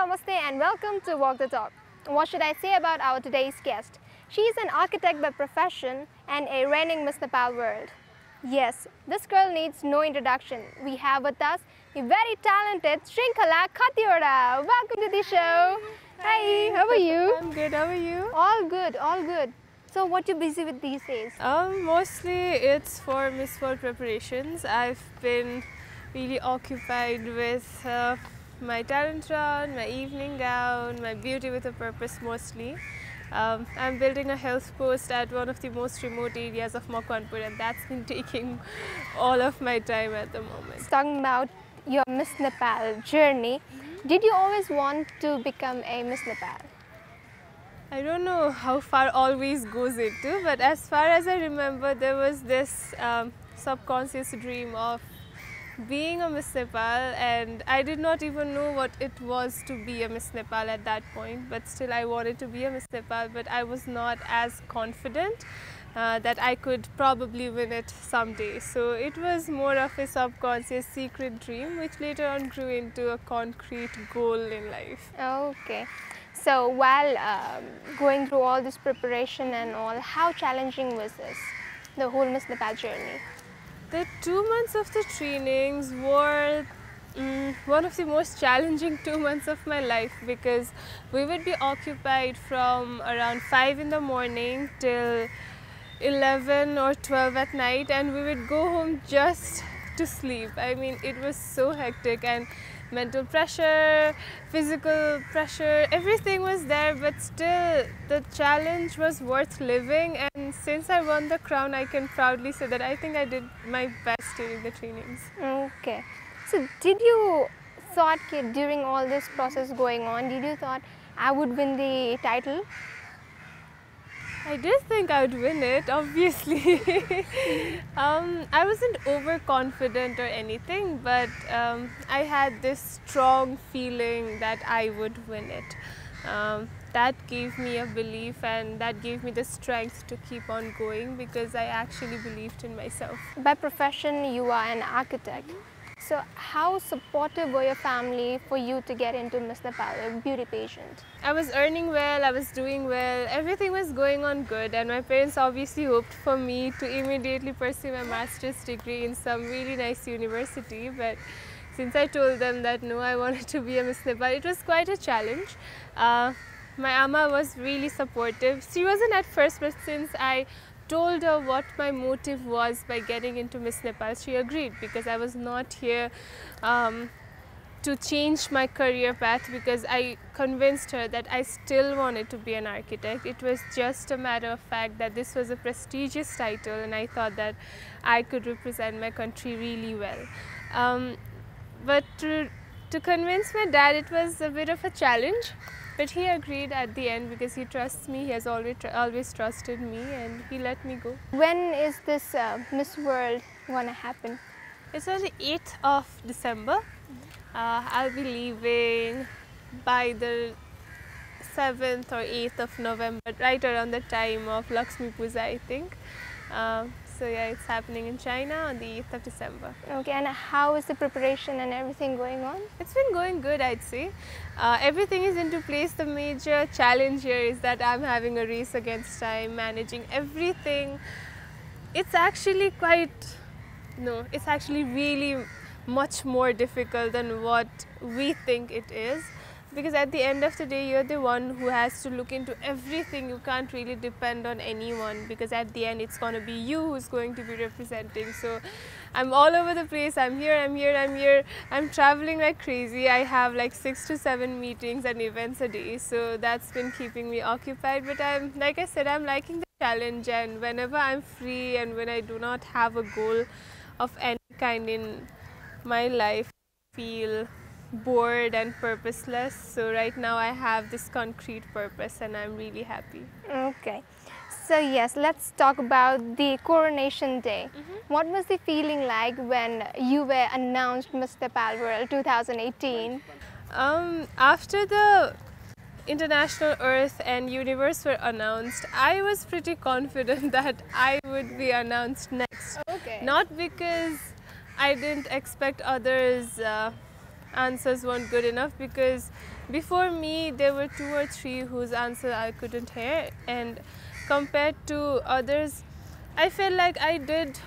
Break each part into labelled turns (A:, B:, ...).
A: namaste and welcome to Walk the Talk. What should I say about our today's guest? She is an architect by profession and a reigning Miss Nepal world. Yes, this girl needs no introduction. We have with us the very talented Shrinakhala Khatiwada. Welcome to the show. Hi, how are you?
B: I'm good, how are you?
A: All good, all good. So what you busy with these days?
B: Mostly it's for Miss World preparations. I've been really occupied with my talent run, my evening gown, my beauty with a purpose mostly. I'm building a health post at one of the most remote areas of Makwanpur, and that's been taking all of my time at the moment.
A: Talking about your Miss Nepal journey, did you always want to become a Miss Nepal?
B: I don't know how far always goes into, but as far as I remember, there was this subconscious dream of being a Miss Nepal, and I did not even know what it was to be a Miss Nepal at that point, but still I wanted to be a Miss Nepal, but I was not as confident that I could probably win it someday. So it was more of a subconscious secret dream which later on grew into a concrete goal in life.
A: Okay. So while going through all this preparation and all, how challenging was this, the whole Miss Nepal journey?
B: The 2 months of the trainings were one of the most challenging 2 months of my life, because we would be occupied from around 5 in the morning till 11 or 12 at night, and we would go home just to sleep. I mean, it was so hectic, and mental pressure, physical pressure, everything was there, but still the challenge was worth living, and since I won the crown, I can proudly say that I think I did my best during the trainings.
A: Okay. So did you thought during all this process going on, did you thought I would win the title?
B: I did think I would win it, obviously. I wasn't overconfident or anything, but I had this strong feeling that I would win it. That gave me a belief, and that gave me the strength to keep on going, because I actually believed in myself.
A: By profession, you are an architect. So how supportive were your family for you to get into Miss Nepal, a beauty pageant?
B: I was earning well, I was doing well, everything was going on good, and my parents obviously hoped for me to immediately pursue my master's degree in some really nice university, but since I told them that no, I wanted to be a Miss Nepal, it was quite a challenge. My Amma was really supportive. She wasn't at first, but since I told her what my motive was by getting into Miss Nepal, she agreed, because I was not here to change my career path, because I convinced her that I still wanted to be an architect. It was just a matter of fact that this was a prestigious title, and I thought that I could represent my country really well. But to convince my dad, it was a bit of a challenge. But he agreed at the end, because he trusts me. He has always trusted me, and he let me go.
A: When is this Miss World going to happen?
B: It's on the 8th of December. I'll be leaving by the 7th or 8th of November, right around the time of Lakshmi Puja, I think. So yeah, it's happening in China on the 8th of December.
A: Okay, and how is the preparation and everything going on?
B: It's been going good, I'd say. Everything is into place. The major challenge here is that I'm having a race against time, managing everything. It's actually it's actually really much more difficult than what we think it is. Because at the end of the day, you're the one who has to look into everything. You can't really depend on anyone, because at the end, it's going to be you who's going to be representing. So I'm all over the place. I'm here, I'm here, I'm here. I'm traveling like crazy. I have like 6 to 7 meetings and events a day. So that's been keeping me occupied. But like I said, I'm liking the challenge. And whenever I'm free and when I do not have a goal of any kind in my life, I feel bored and purposeless. So right now I have this concrete purpose, and I'm really happy.
A: Okay. So yes, let's talk about the coronation day. What was the feeling like when you were announced Miss Nepal World 2018?
B: After the International Earth and Universe were announced, I was pretty confident that I would be announced next.
A: Okay.
B: Not because I didn't expect others answers weren't good enough, because before me there were 2 or 3 whose answer I couldn't hear, and compared to others I felt like I did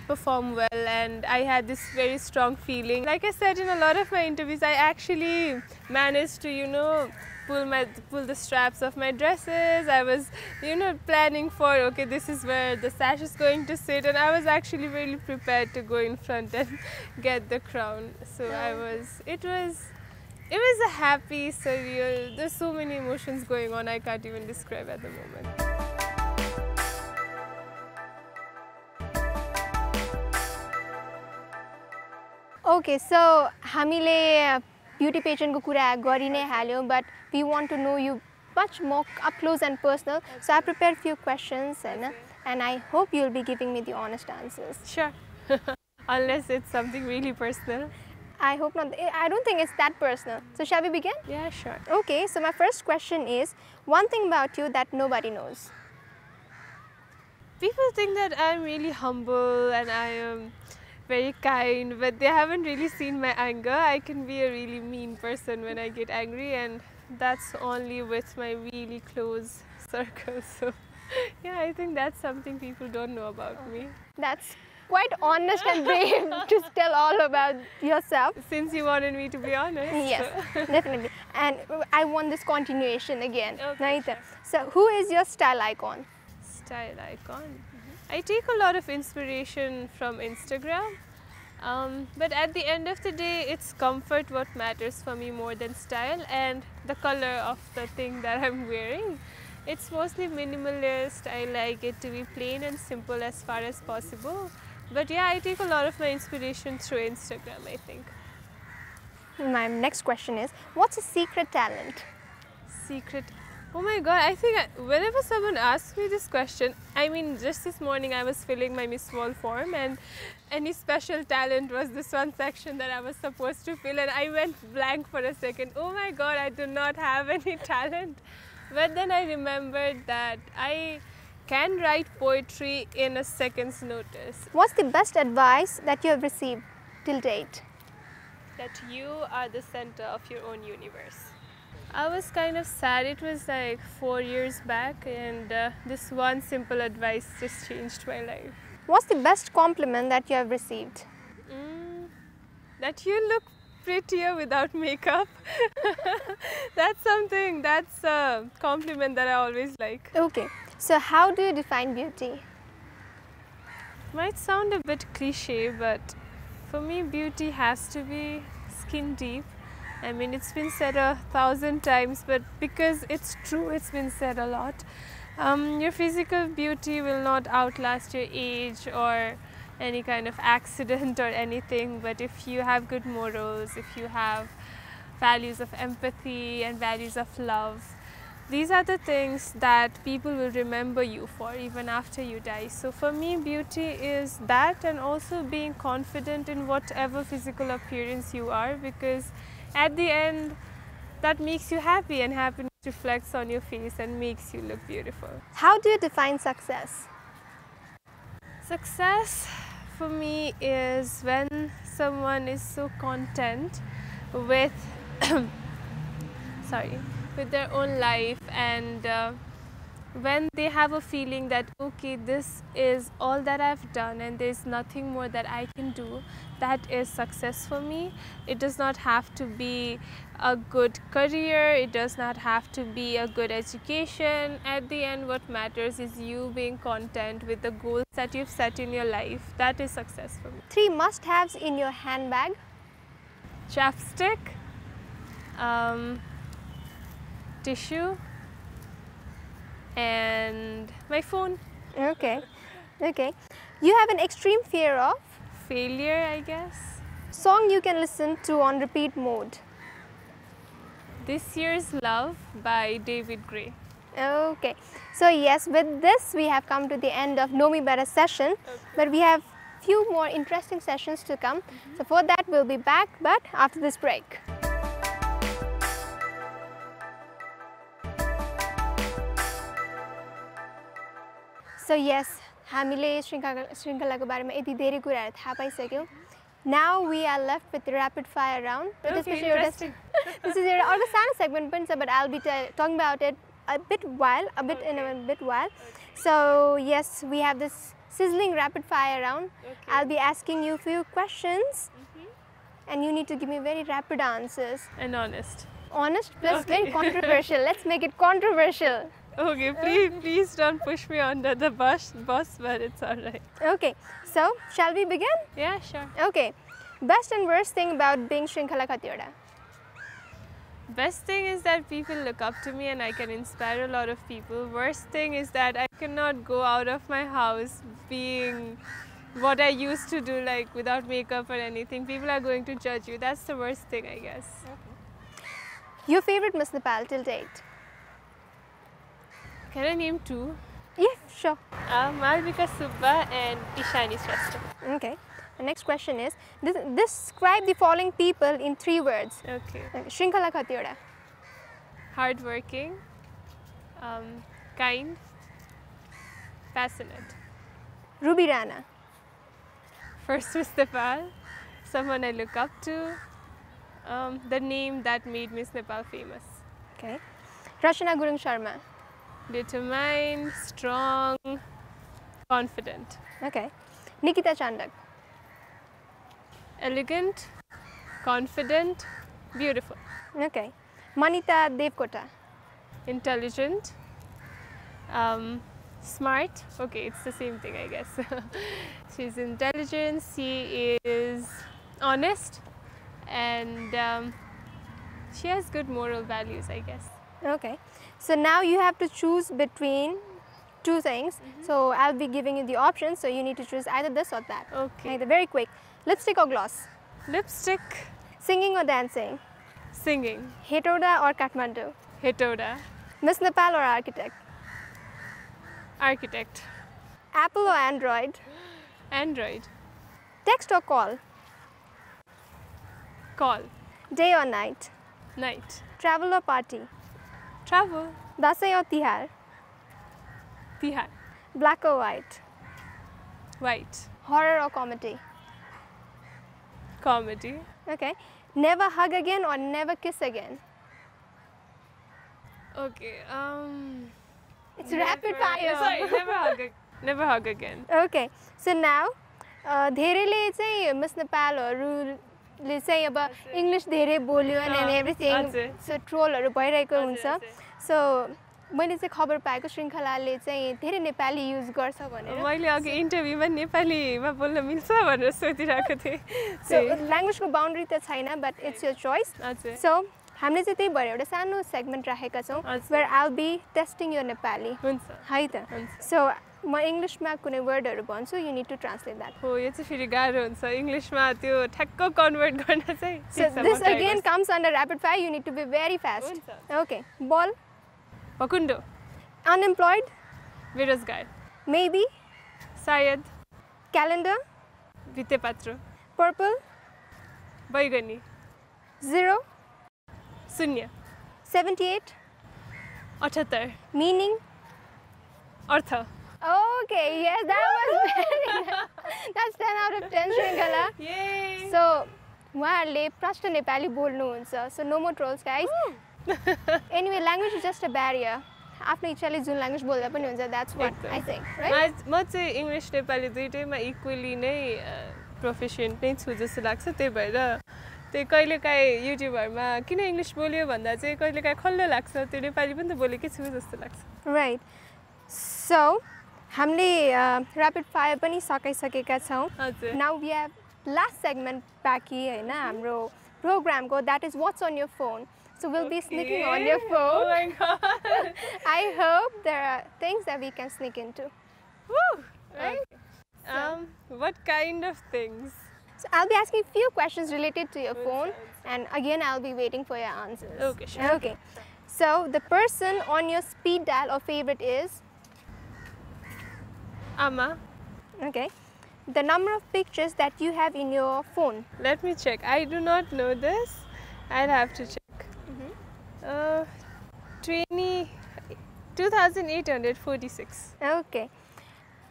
B: perform well, and I had this very strong feeling. Like I said in a lot of my interviews, I actually managed to pull the straps of my dresses. I was planning for, okay, this is where the sash is going to sit, and I was actually really prepared to go in front and get the crown. So it was a happy, surreal, there's so many emotions going on I can't even describe at the moment.
A: Okay, so हामीले beauty pageant को कुरा गरि नै हाल्यौं, but we want to know you much more up close and personal. So I prepared few questions, and I hope you'll be giving me the honest answers.
B: Sure. Unless it's something really personal.
A: I hope not. I don't think it's that personal. So shall we begin?
B: Yeah, sure.
A: Okay, so my first question is, one thing about you that nobody knows.
B: People think that I'm really humble and I am very kind, but they haven't really seen my anger. I can be a really mean person when I get angry, and that's only with my really close circle. So yeah, I think that's something people don't know about me.
A: That's quite honest and brave to tell all about yourself.
B: Since you wanted me to be honest.
A: Yes, definitely. And I want this continuation again.
B: Okay.
A: So who is your style icon?
B: Style icon? I take a lot of inspiration from Instagram, but at the end of the day, it's comfort what matters for me more than style, and the color of the thing that I'm wearing. It's mostly minimalist. I like it to be plain and simple as far as possible. But yeah, I take a lot of my inspiration through Instagram, I think.
A: My next question is, what's a secret talent?
B: Secret? Oh my god, I think whenever someone asks me this question, I mean, just this morning I was filling my Miss World form, and any special talent was this one section that I was supposed to fill, and I went blank for a second. Oh my god, I do not have any talent. But then I remembered that I can write poetry in a second's notice.
A: What's the best advice that you have received till date?
B: That you are the center of your own universe. I was kind of sad. It was like 4 years back, and this one simple advice just changed my life.
A: What's the best compliment that you have received?
B: That you look prettier without makeup. That's a compliment that I always like.
A: Okay, so how do you define beauty?
B: Might sound a bit cliche, but for me beauty has to be skin deep. I mean, it's been said 1,000 times, but because it's true, it's been said a lot. Your physical beauty will not outlast your age or any kind of accident or anything, but if you have good morals, if you have values of empathy and values of love, these are the things that people will remember you for even after you die. So for me, beauty is that, and also being confident in whatever physical appearance you are, because at the end, that makes you happy, and happiness reflects on your face and makes you look beautiful.
A: How do you define success?
B: Success for me is when someone is so content with with their own life, and when they have a feeling that, okay, this is all that I've done and there's nothing more that I can do. That is success for me. It does not have to be a good career, it does not have to be a good education. At the end, what matters is you being content with the goals that you've set in your life. That is success for me.
A: 3 must-haves in your handbag?
B: Chapstick, tissue, and my phone.
A: Okay, okay. You have an extreme fear of?
B: Failure, I guess.
A: Song you can listen to on repeat mode?
B: This Year's Love by David Gray.
A: Okay, so yes, with this we have come to the end of Know Me Better session, but we have few more interesting sessions to come. So for that we'll be back, but after this break. So yes, हामीले श्रृङ्खलाको बारेमा यति धेरै कुराहरू थाहा पाइसक्यौँ. Now we are left with the rapid fire round.
B: Okay, interesting.
A: This is your order segment, but I'll be talking about it a bit while. Okay. So yes, we have this sizzling rapid fire round.
B: Okay.
A: I'll be asking you a few questions, and you need to give me very rapid answers.
B: And honest.
A: Honest plus very controversial. Let's make it controversial.
B: Okay, please don't push me under the bus, but it's alright.
A: Okay, so shall we begin?
B: Yeah, sure.
A: Okay, best and worst thing about being Shrinakhala Khatiwada?
B: Best thing is that people look up to me and I can inspire a lot of people. Worst thing is that I cannot go out of my house being what I used to do, like without makeup or anything. People are going to judge you. That's the worst thing, I guess. Okay.
A: Your favorite Miss Nepal till date?
B: Can I name two?
A: Yeah, sure.
B: Malvika and Shrestha.
A: Okay. The next question is, describe the following people in 3 words.
B: Okay.
A: Shrinakhala Khatiwada.
B: Hardworking, kind, passionate.
A: Ruby Rana.
B: First Miss Nepal, someone I look up to, the name that made Miss Nepal famous.
A: Okay. Manisha Gurung.
B: Determined, strong, confident.
A: Okay. Nikita Chandak.
B: Elegant, confident, beautiful.
A: Okay. Manita Devkota.
B: Intelligent, smart. Okay, it's the same thing, I guess. She's intelligent, she is honest, and she has good moral values, I guess.
A: Okay. So now you have to choose between 2 things. So I'll be giving you the options. So you need to choose either this or that.
B: Okay.
A: Either very quick. Lipstick or gloss?
B: Lipstick.
A: Singing or dancing?
B: Singing.
A: Hetauda or Kathmandu?
B: Hetauda.
A: Miss Nepal or architect?
B: Architect.
A: Apple or Android?
B: Android.
A: Text or call?
B: Call.
A: Day or night?
B: Night.
A: Travel or party?
B: Travel.
A: Dasai or Tihar?
B: Tihar.
A: Black or white?
B: White.
A: Horror or comedy?
B: Comedy.
A: Okay. Never hug again or never kiss again?
B: Okay.
A: It's rapid fire.
B: Sorry, never hug again.
A: Okay. So now, धेरैले चाहिँ Miss Nepalहरूले चाहिँ अब English धेरै बोल्यो and everything. So trollहरू भइरहेको हुन्छ. So मैले चाहिँ खबर पाएको श्रृङ्खलाले चाहिँ धेरै नेपाली युज गर्छ भनेर.
B: मैले अघि इन्टरभ्यूमा नेपालीमा बोल्न मिल्छ भनेर सोधिरहेको थिएँ.
A: So ल्याङ्ग्वेजको बाउन्ड्री त छैन, but it's your choice. So हामीले चाहिँ त्यही भएर एउटा सानो सेगमेन्ट राखेका छौँ where I'll be testing your Nepali.
B: हुन्छ.
A: है त. So म इङ्ग्लिसमा कुनै वर्डहरू भन्छु, you need to translate that.
B: हो, यो चाहिँ फेरि गाह्रो हुन्छ इङ्ग्लिसमा त्यो ठ्याक्क कन्भर्ट गर्न चाहिँ.
A: So this again comes under rapid fire, you need to be very fast. Okay. Ball.
B: Pakundo.
A: Unemployed.
B: बेरोजगार.
A: Maybe.
B: सायद.
A: Calendar.
B: भित्तेपात्रो.
A: Purple.
B: बैगनी.
A: 0.
B: शून्य.
A: 78.
B: 78.
A: Meaning.
B: Earth.
A: Okay, yes, that was very that's 10 out of 10, Shrinakhala.
B: Yay!
A: So, उहाँहरूले प्रष्ट Nepali बोल्नुहुन्छ. So, no more trolls, guys. Anyway, language is just a barrier. आफ्नो इच्छाले जुन language बोल्दा पनि हुन्छ, that's what I think, right?
B: म चाहिँ इङ्ग्लिस नेपाली दुईटैमा इक्वली नै प्रोफिसियन्ट नै छु जस्तो लाग्छ. त्यही भएर त्यही कहिलेकाहीँ युट्युबहरूमा किन इङ्ग्लिस बोल्यो भन्दा चाहिँ कहिलेकाहीँ खल्लो लाग्छ. त्यो नेपाली पनि त बोलेकै छु जस्तो लाग्छ.
A: Right. So, हामीले rapid fire पनि सकिसकेका छौँ.
B: हजुर.
A: Now we have last segment बाँकी हैन हाम्रो प्रोग्रामको, that is what's on your phone. So we'll be sneaking on your phone.
B: Oh my god.
A: I hope there are things that we can sneak into.
B: Woo!
A: Right?
B: Okay. What kind of things?
A: So I'll be asking a few questions related to your phone, and again I'll be waiting for your answers.
B: Okay, sure.
A: Okay. So the person on your speed dial or favorite is?
B: Amma.
A: Okay. The number of pictures that you have in your phone?
B: Let me check. I do not know this. I'll have to check. 2,846.
A: Okay.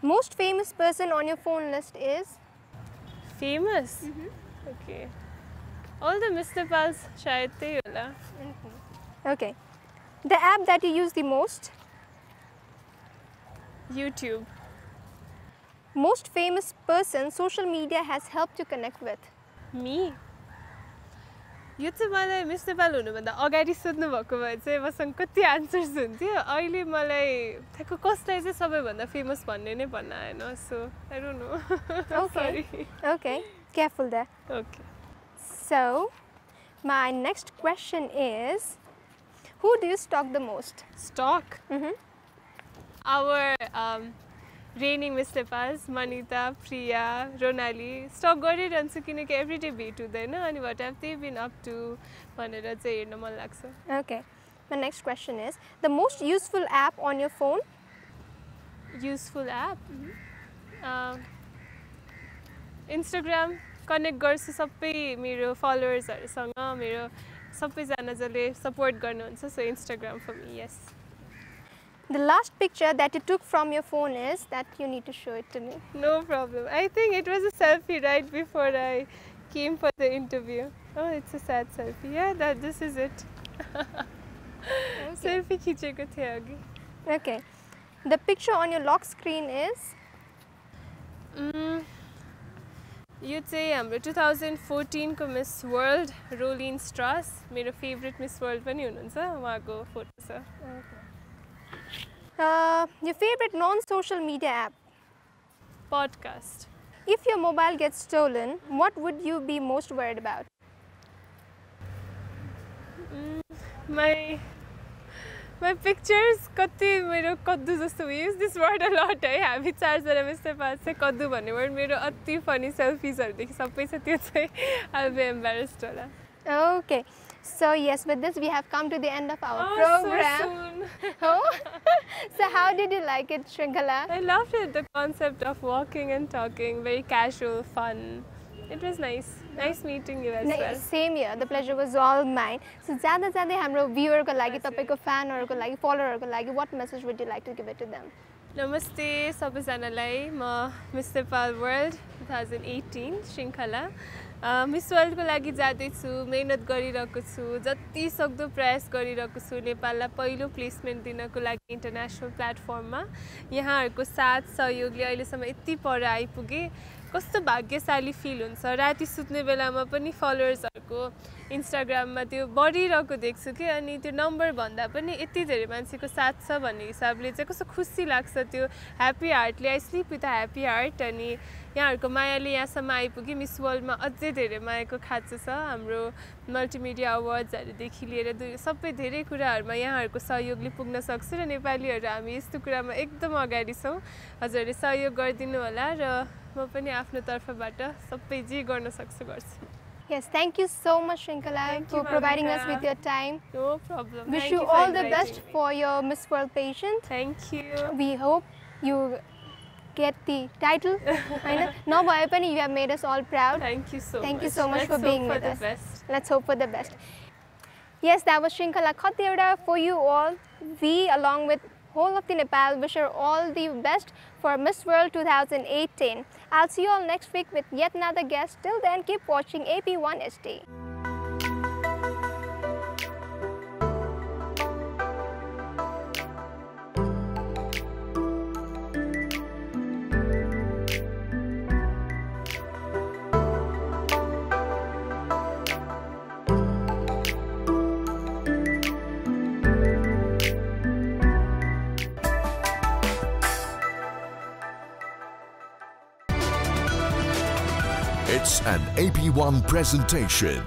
A: Most famous person on your phone list is?
B: Famous? Okay. All the Miss Nepals shayad tyahi hola.
A: Okay. The app that you use the most?
B: YouTube.
A: Most famous person social media has helped you connect with?
B: Me? यो चाहिँ मलाई miss Nepal हुनुभन्दा अगाडि सोध्नु भएको भए चाहिँ मसँग कति आन्सर्स हुन्थ्यो अहिले मलाई ठ्याक्क कसलाई चाहिँ सबैभन्दा फेमस भन्ने नै भन्न आएन so I don't know
A: Okay, careful there.
B: Okay.
A: So, my next question is, who do you stalk the most?
B: Stalk? Our reigning Miss Nepals, Manita, Priya, Ronali, stalk गरिरहन्छु किनकि everyday भेट हुँदैन अनि what have they been up to भनेर चाहिँ हेर्न मन लाग्छ.
A: Okay. My next question is, the most useful app on your phone?
B: Useful app? Instagram connect गर्छु सबै मेरो फलोवर्सहरुसँग मेरो सबैजना जसले सपोर्ट गर्नुहुन्छ so Instagram for me, yes.
A: The last picture that you took from your phone is that you need to show it to me.
B: No problem. I think it was a selfie right before I came for the interview. Oh, it's a sad selfie. Yeah, this is it. Selfie खिचेको थिए अघि.
A: Okay. The picture on your lock screen is?
B: यो चाहिँ हाम्रो 2014 को Miss World Rolene Strauss मेरो favorite Miss World पनि हुनुहुन्छ उहाँको फोटो छ.
A: Your favorite non-social media app?
B: Podcast.
A: If your mobile gets stolen, what would you be most worried about?
B: My pictures कति मेरो कद्दु जस्तो we use this word a lot है हामी चारजना Miss Nepal चाहिँ कद्दु भन्ने word मेरो अति funny selfiesहरु देखि सबै छ त्यो चाहिँ I'll be embarrassed होला.
A: Okay. So yes, with this we have come to the end of our program.
B: So soon.
A: Oh. So how did you like it, Shrinakhala?
B: I loved it. The concept of walking and talking, very casual, fun. It was nice. Nice meeting you as well.
A: Same here. The pleasure was all mine. So जाँदा जाँदै हाम्रो viewer को लागि तपाईको फ्यानहरुको लागि followerहरुको लागि what message would you like to give it to them?
B: नमस्ते सबैजनालाई म Miss Nepal World 2018 Shrinakhala miss वर्ल्डको लागि जाँदैछु मेहनत गरिरहेको छु जति सक्दो प्रयास गरिरहेको छु नेपाललाई पहिलो प्लेसमेन्ट दिनको लागि इन्टरनेशनल प्लेटफर्ममा यहाँहरुको साथ सहयोगले अहिलेसम्म यति पर आइपुगे कस्तो भाग्यशाली फिल हुन्छ राति सुत्ने बेलामा पनि फलोवर्सहरुको इन्स्टाग्राममा त्यो बढिरहेको देख्छु के अनि त्यो नम्बर भन्दा पनि यति धेरै मान्छेको साथ छ भन्ने हिसाबले चाहिँ कस्तो खुसी लाग्छ त्यो happy Hartley I sleep with a happy heart अनि यहाँहरुको मायाले यहाँसम्म आइपुगे मिस वर्ल्डमा अझै धेरै मायाको खाँचो छ हाम्रो मल्टिमिडिया अवार्ड्सहरुदेखि लिएर सबै धेरै कुराहरुमा यहाँहरुको सहयोगले पुग्न सक्छ र नेपालीहरु हामी यस्तो कुरामा एकदम अगाडि छौं हजुरले सहयोग गरिदिनु होला र म पनि आफ्नो तर्फबाट सबै जे गर्न सक्छु गर्छु.
A: Yes, thank you so much, Shrinakhala, for providing us with your time.
B: No problem.
A: Wish you all the best for your Miss World pageant.
B: Thank you.
A: We hope you get the title. No, you have made us all proud.
B: Thank you so much.
A: Thank you so much for being with us.
B: Best.
A: Let's hope for the best. Yes, that was Shrinakhala Khatiwada for you all. We, along with whole of the Nepal, wish her all the best for Miss World 2018. I'll see you all next week with yet another guest. Till then, keep watching AP1 ST.
C: It's an AP1 presentation.